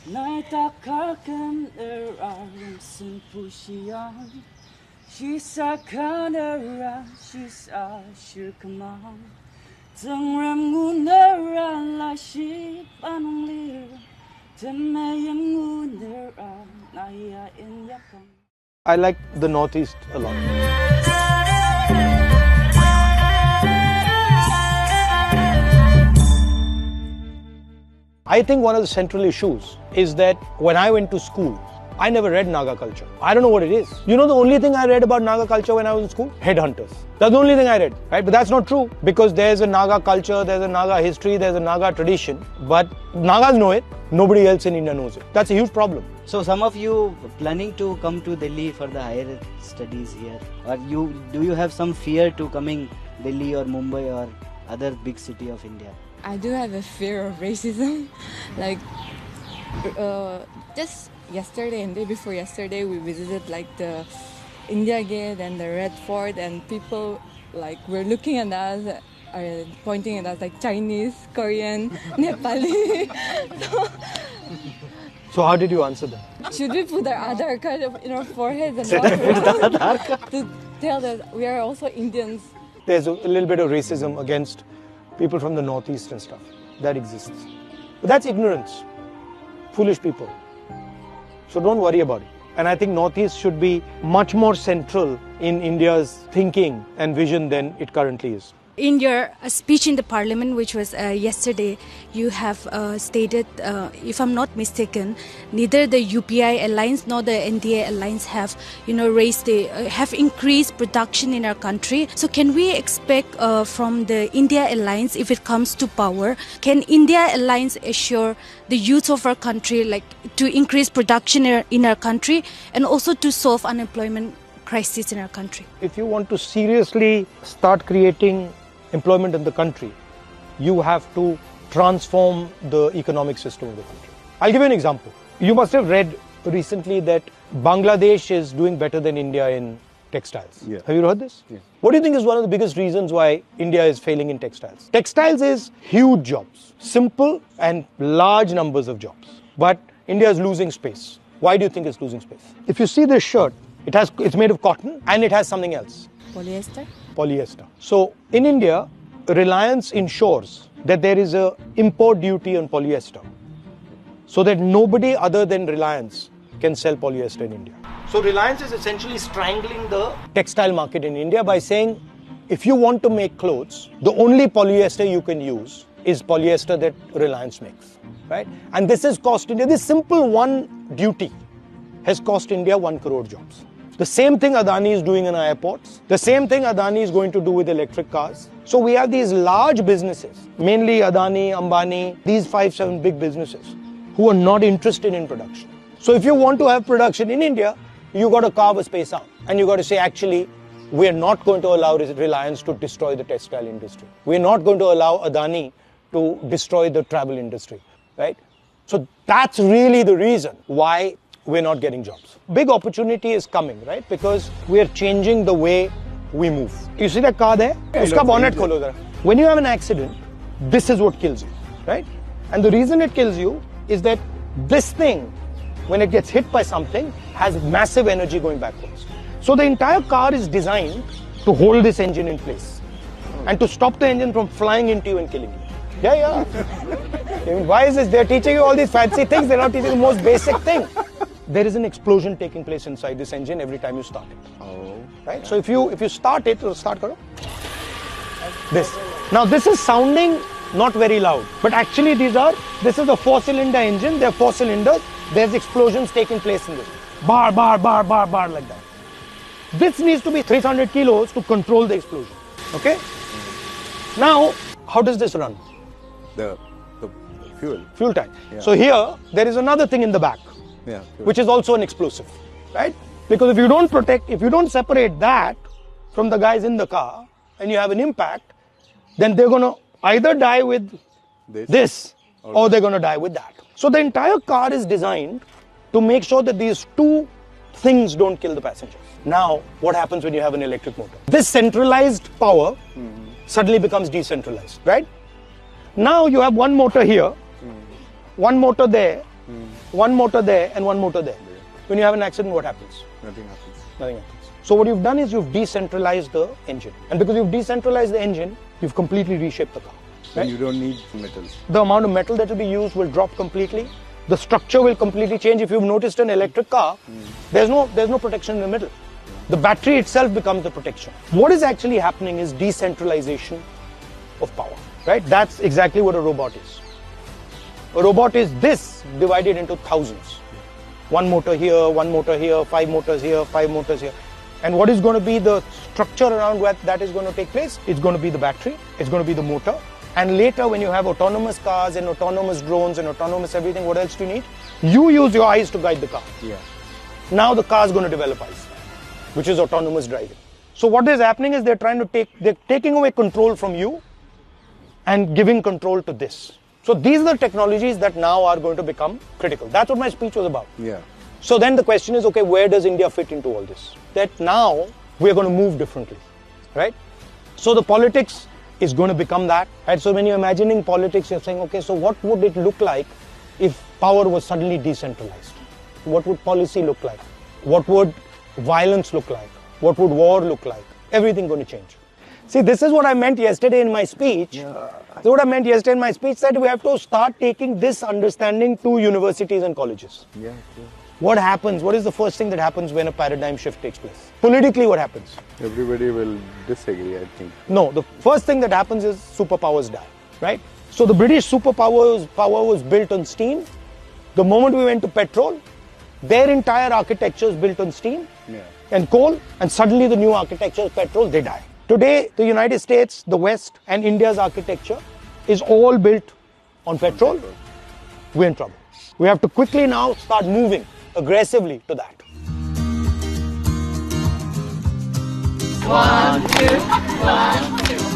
Naitakarkan sin pushiyan. She's a kanara, she's a shirkamam. Tangram gunera la shi panlir. Temayam gunera naya in yakam. I like the Northeast a lot. I think one of the central issues is that when I went to school, I never read Naga culture. I don't know what it is. You know the only thing I read about Naga culture when I was in school? Headhunters. That's the only thing I read, right? But that's not true because there's a Naga culture, there's a Naga history, there's a Naga tradition. But Nagas know it, nobody else in India knows it. That's a huge problem. So some of you planning to come to Delhi for the higher studies here? Or do you have some fear to coming Delhi or Mumbai or other big city of India? I do have a fear of racism. Like, just yesterday and day before yesterday, we visited like the India Gate and the Red Fort, and people like were looking at us, pointing at us like Chinese, Korean, Nepali. So how did you answer them? Should we put our Aadhaar card in our foreheads and walk to tell that we are also Indians? There's a little bit of racism against people from the Northeast and stuff. That exists. But that's ignorance. Foolish people. So don't worry about it. And I think Northeast should be much more central in India's thinking and vision than it currently is. In your speech in the parliament, which was yesterday, you have stated, if I'm not mistaken, neither the UPI alliance nor the NDA alliance have, have increased production in our country. So can we expect from the India alliance, if it comes to power, can India alliance assure the youth of our country, like to increase production in our country and also to solve unemployment crisis in our country? If you want to seriously start creating employment in the country, you have to transform the economic system of the country. I'll give you an example. You must have read recently that Bangladesh is doing better than India in textiles. Yeah. Have you heard this? Yeah. What do you think is one of the biggest reasons why India is failing in textiles? Textiles is huge jobs, simple and large numbers of jobs. But India is losing space. Why do you think it's losing space? If you see this shirt, it's made of cotton and it has something else. Polyester. So in India, Reliance ensures that there is a import duty on polyester so that nobody other than Reliance can sell polyester in India. So Reliance is essentially strangling the textile market in India by saying, if you want to make clothes, the only polyester you can use is polyester that Reliance makes, right? And this has cost India, this simple one duty has cost India 1 crore jobs. The same thing Adani is doing in our airports. The same thing Adani is going to do with electric cars. So we have these large businesses, mainly Adani, Ambani, these 5-7 big businesses who are not interested in production. So if you want to have production in India, you got to carve a space out. And you got to say, actually, we are not going to allow Reliance to destroy the textile industry. We are not going to allow Adani to destroy the travel industry, right? So that's really the reason why we're not getting jobs. Big opportunity is coming, right? Because we are changing the way we move. You see that car there? Uska bonnet kholo zara. When you have an accident, this is what kills you, right? And the reason it kills you is that this thing, when it gets hit by something, has massive energy going backwards. So the entire car is designed to hold this engine in place and to stop the engine from flying into you and killing you. Yeah. I mean, why is this? They're teaching you all these fancy things. They're not teaching the most basic thing. There is an explosion taking place inside this engine every time you start it. Oh. Right? So if you start it, start karo. This. Now this is sounding not very loud, but actually this is a 4-cylinder engine. There are 4 cylinders. There's explosions taking place in this. Bar like that. This needs to be 300 kilos to control the explosion. Okay? Now, how does this run? The fuel. Fuel tank. Yeah. So here, there is another thing in the back. Yeah, which is also an explosive, right? Because if you don't separate that from the guys in the car and you have an impact, then they're going to either die with this or they're going to die with that. So the entire car is designed to make sure that these two things don't kill the passengers. Now, what happens when you have an electric motor? This centralized power suddenly becomes decentralized, right? Now you have one motor here, one motor there, One motor there and one motor there. When you have an accident, what happens? Nothing happens. Nothing happens. So what you've done is you've decentralized the engine. And because you've decentralized the engine, you've completely reshaped the car. Right? And you don't need metals. The amount of metal that will be used will drop completely. The structure will completely change. If you've noticed an electric car, there's no protection in the middle. The battery itself becomes the protection. What is actually happening is decentralization of power, right? That's exactly what a robot is. A robot is this divided into thousands. One motor here, 5 motors here, 5 motors here. And what is going to be the structure around where that is going to take place? It's going to be the battery, it's going to be the motor. And later when you have autonomous cars and autonomous drones and autonomous everything, what else do you need? You use your eyes to guide the car. Yeah. Now the car is going to develop eyes, which is autonomous driving. So what is happening is they're taking away control from you and giving control to this. So these are the technologies that now are going to become critical. That's what my speech was about. Yeah. So then the question is, okay, where does India fit into all this? That now we're going to move differently, right? So the politics is going to become that, right? So when you're imagining politics, you're saying, okay, so what would it look like if power was suddenly decentralized? What would policy look like? What would violence look like? What would war look like? Everything going to change. See, this is what I meant yesterday in my speech. This is what I meant yesterday in my speech, that we have to start taking this understanding to universities and colleges. Yeah. What happens? What is the first thing that happens when a paradigm shift takes place? Politically, what happens? Everybody will disagree, I think. No, the first thing that happens is superpowers die, right? So the British power was built on steam. The moment we went to petrol, their entire architecture is built on steam and coal, and suddenly the new architecture is petrol, they die. Today, the United States, the West, and India's architecture is all built on petrol. We're in trouble. We have to quickly now start moving aggressively to that. 1, 2, 1, 2.